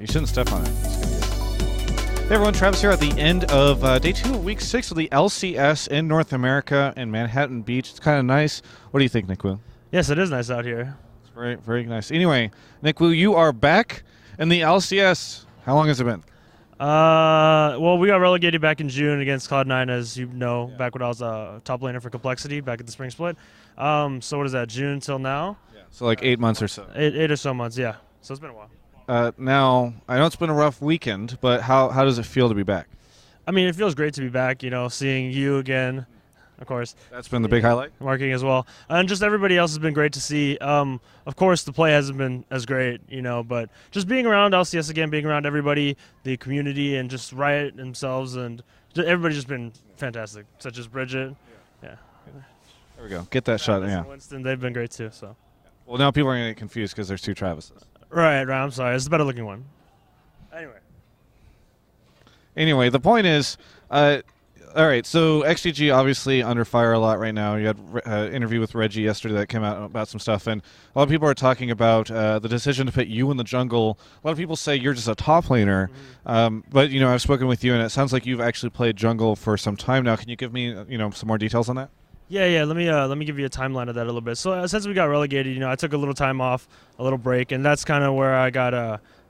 You shouldn't step on it. It's gonna get... Hey everyone, Travis here at the end of day 2 of week 6 of the LCS in North America in Manhattan Beach. It's kind of nice. What do you think, Nickwu? Yes, it is nice out here. It's very, very nice. Anyway, Nickwu, you are back in the LCS. How long has it been? Well, we got relegated back in June against Cloud9, as you know, back when I was a top laner for Complexity back at the Spring Split. So what is that, June till now? Yeah. So like 8 months or so. Eight or so months, yeah. So it's been a while. Now, I know it's been a rough weekend, but how does it feel to be back? I mean, it feels great to be back, seeing you again, of course. That's been the big highlight? Marking as well. And just everybody else has been great to see. Of course, the play hasn't been as great, but just being around LCS again, being around everybody, the community, and just Riot themselves, and everybody's just been fantastic, such as Bridget. Yeah. There we go. Get that shot, yeah. Winston, they've been great too. So. Well, now people are going to get confused because there's 2 Travises. Right, I'm sorry. It's the better looking one. Anyway, the point is, all right, so XGG obviously under fire a lot right now. You had an interview with Reggie yesterday that came out about some stuff, and a lot of people are talking about the decision to put you in the jungle. A lot of people say you're just a top laner, but, I've spoken with you, and it sounds like you've actually played jungle for some time now. Can you give me, some more details on that? Yeah. Let me give you a timeline of that a little bit. So since we got relegated, I took a little time off, a little break, and that's kind of where I got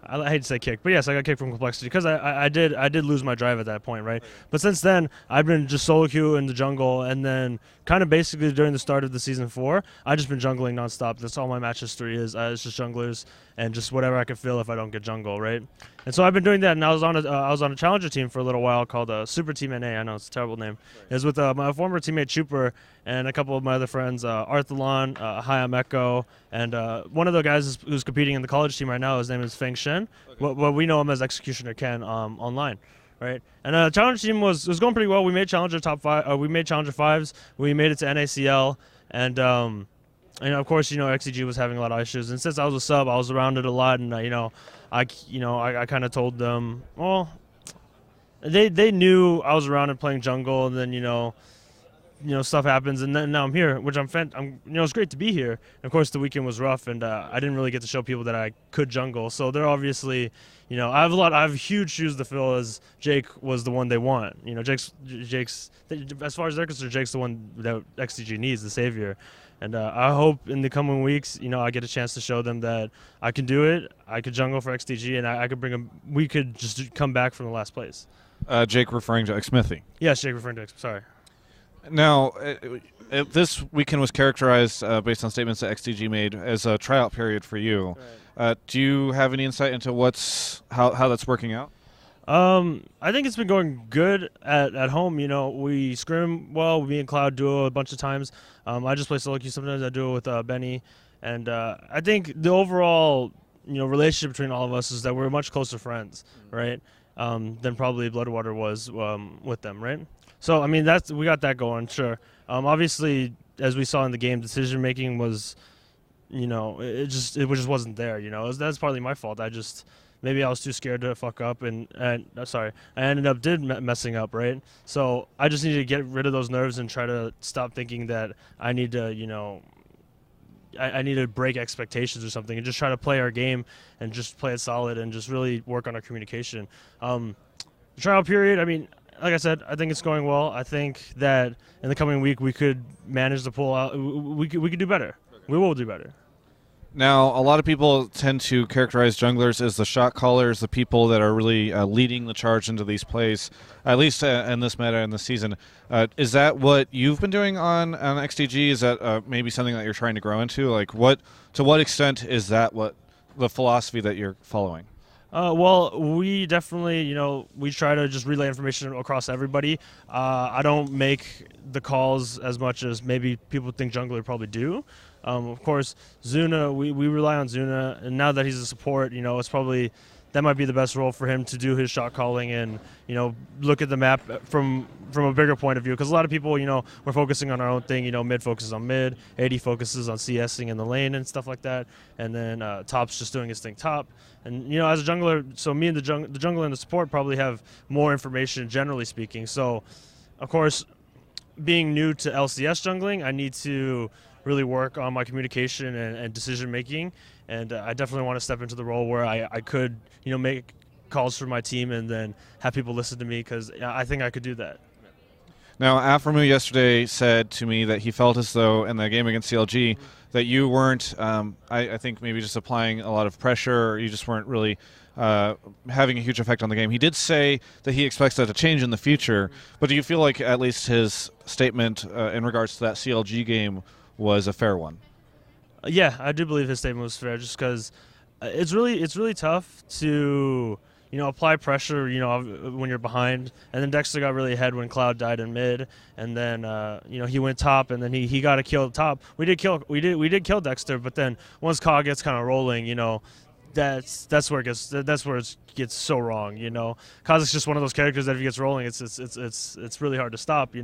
I hate to say kicked, but yes, I got kicked from Complexity because I did lose my drive at that point, right? But since then, I've been just solo queue in the jungle, and then kind of basically during the start of the season 4, I've just been jungling nonstop. That's all my match history is. It's just junglers and just whatever I can feel if I don't get jungle, right? And so I've been doing that, and I was on a challenger team for a little while called Super Team NA. I know it's a terrible name. Right. It was with my former teammate Chuper and a couple of my other friends, Arthalon, Hayam Echo, and one of the guys who's competing in the college team right now. His name is Feng Shen. Okay. Well, we know him as Executioner Ken online. Right, and the challenger team was going pretty well. We made challenger top 5. We made challenger 5s. We made it to NACL, and of course, XCG was having a lot of issues. And since I was a sub, I was around it a lot, and I kind of told them, well, they knew I was around and playing jungle, and then stuff happens, and then now I'm here, which it's great to be here. And of course, the weekend was rough, and I didn't really get to show people that I could jungle. So they're obviously, I have huge shoes to fill. As Jake was the one they want. Jake's as far as they're concerned, Jake's the one that XCG needs, the savior. And I hope in the coming weeks, I get a chance to show them that I can do it. I could jungle for XTG, and I could bring them. We could just come back from the last place. Jake referring to Xsmithy. Yes, Jake referring to Sorry. Now, this weekend was characterized, based on statements that XTG made, as a tryout period for you. Right. Do you have any insight into how that's working out? I think it's been going good at home. We scrim well. Me and Cloud duo a bunch of times. I just play solo queue. Sometimes I do it with Benny. And I think the overall relationship between all of us is that we're much closer friends, right? Than probably Bloodwater was with them, right? So I mean we got that going, sure. Obviously, as we saw in the game, decision making was, it just wasn't there. That's partly my fault. Maybe I was too scared to fuck up, and sorry, I ended up messing up, right? So I just need to get rid of those nerves and try to stop thinking that I need to, I need to break expectations or something, and just try to play our game and just play it solid and just really work on our communication. The trial period, I mean, like I said, I think it's going well. I think that in the coming week we could manage to pull out. We could do better. We will do better. Now, a lot of people tend to characterize junglers as the shot callers, the people that are really leading the charge into these plays, at least in this meta in this season. Is that what you've been doing on XTG? Is that maybe something that you're trying to grow into? Like, to what extent is that what the philosophy that you're following? Well, we definitely, we try to just relay information across everybody. I don't make the calls as much as maybe people think jungler probably do. Of course, Zuna, we rely on Zuna, and now that he's a support, it's probably that might be the best role for him to do his shot calling and, look at the map from a bigger point of view. Because a lot of people, we're focusing on our own thing. Mid focuses on mid, AD focuses on CSing in the lane and stuff like that. And then Top's just doing his thing top. And, as a jungler, so me and the jungler and the support probably have more information, generally speaking. So, of course, being new to LCS jungling, I need to really work on my communication and decision making, and I definitely want to step into the role where I could, make calls for my team and then have people listen to me, because I think I could do that. Now, Aframu yesterday said to me that he felt as though in the game against CLG that you weren't, I think maybe just applying a lot of pressure, or you just weren't really having a huge effect on the game. He did say that he expects that to change in the future, but do you feel like at least his statement in regards to that CLG game was a fair one? Yeah, I do believe his statement was fair, just because it's really tough to apply pressure when you're behind. And then Dexter got really ahead when Cloud died in mid, and then he went top, and then he got a kill top. We did kill Dexter, but then once Ka gets kind of rolling, that's where it gets so wrong. Kazak's just one of those characters that if he gets rolling, it's really hard to stop.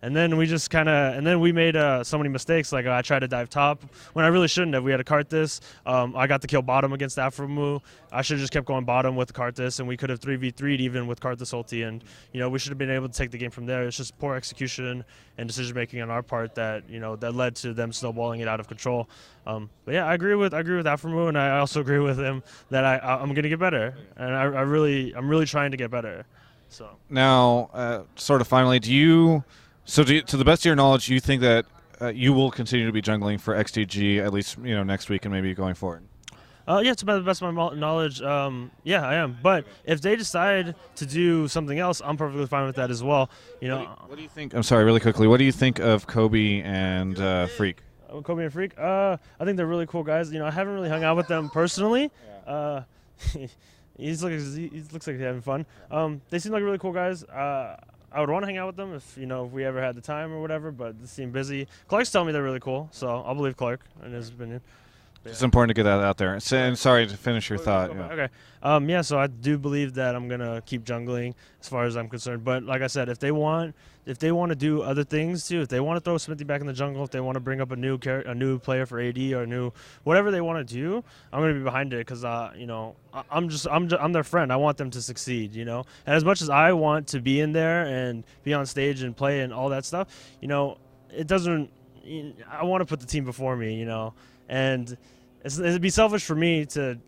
And then we just we made so many mistakes. Like I tried to dive top when I really shouldn't have. We had to cart this. I got the kill bottom against Aframu. I should have just kept going bottom with the cart this, and we could have 3v3'd even with cart this ulti. And we should have been able to take the game from there. It's just poor execution and decision making on our part that that led to them snowballing it out of control. But yeah, I agree with Aframu, and I also agree with him that I'm gonna get better, and I'm really trying to get better. So now, sort of finally, to the best of your knowledge, you think that you will continue to be jungling for XTG at least next week and maybe going forward? Yeah, to the best of my knowledge, yeah, I am. But if they decide to do something else, I'm perfectly fine with that as well. What do you think? I'm sorry, really quickly. What do you think of Kobe and Freak? Kobe and Freak. I think they're really cool guys. I haven't really hung out with them personally. Yeah. He looks like he's having fun. They seem like really cool guys. I would want to hang out with them if we ever had the time or whatever, but they seem busy. Clark's telling me they're really cool, so I'll believe Clark in his opinion. Yeah. It's important to get that out there. And sorry to finish your thought. Yeah. Okay. So I do believe that I'm gonna keep jungling as far as I'm concerned. But like I said, if they want to do other things too, if they want to throw Smithy back in the jungle, if they want to bring up a new player for AD or a new whatever they want to do, I'm gonna be behind it because I'm their friend. I want them to succeed. And as much as I want to be in there and be on stage and play and all that stuff, it doesn't. I want to put the team before me. And it'd be selfish for me to,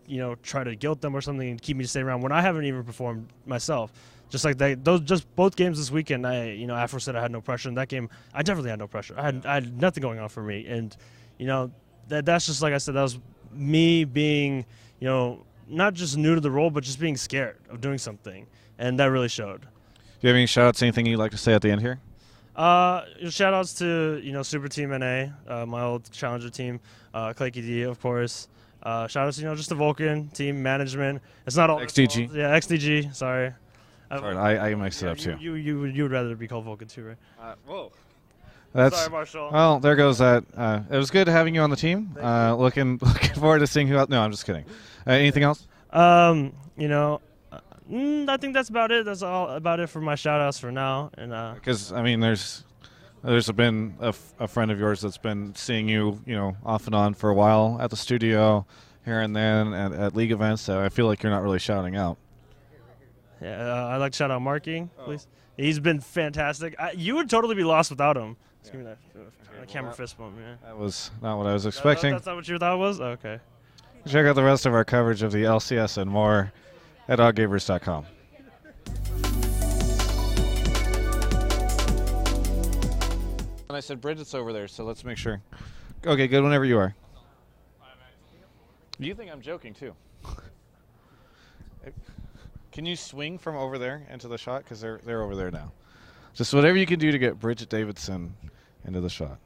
try to guilt them or something and keep me to stay around when I haven't even performed myself. Just like both games this weekend, Afro said I had no pressure. In that game, I definitely had no pressure. I had nothing going on for me. And, that's just, like I said, that was me being, not just new to the role, but just being scared of doing something. And that really showed. Do you have any shout-outs, anything you'd like to say at the end here? Shout outs to Super Team NA, my old challenger team, Clayky D, of course. Shout outs just the Vulcan team management. It's not all XDG. Yeah, XDG. Sorry. Sorry, I mixed it up too. You would rather be called Vulcan too, right? Whoa. Sorry, Marshall. Well, there goes that. It was good having you on the team. Looking forward to seeing who else. No, I'm just kidding. Anything else? I think that's about it. That's all about it for my shout-outs for now. And because there's been a friend of yours that's been seeing you, off and on for a while at the studio, here and then, at league events. So I feel like you're not really shouting out. Yeah, I'd like to shout out Marking, please. He's been fantastic. You would totally be lost without him. Just give me that camera fist bump, man. That was not what I was expecting. That's not what you thought it was? Oh, okay. Check out the rest of our coverage of the LCS and more at oddgamers.com. And I said Bridget's over there, so let's make sure. Okay, good whenever you are. You think I'm joking too? Can you swing from over there into the shot? Because they're over there now. Just whatever you can do to get Bridget Davidson into the shot.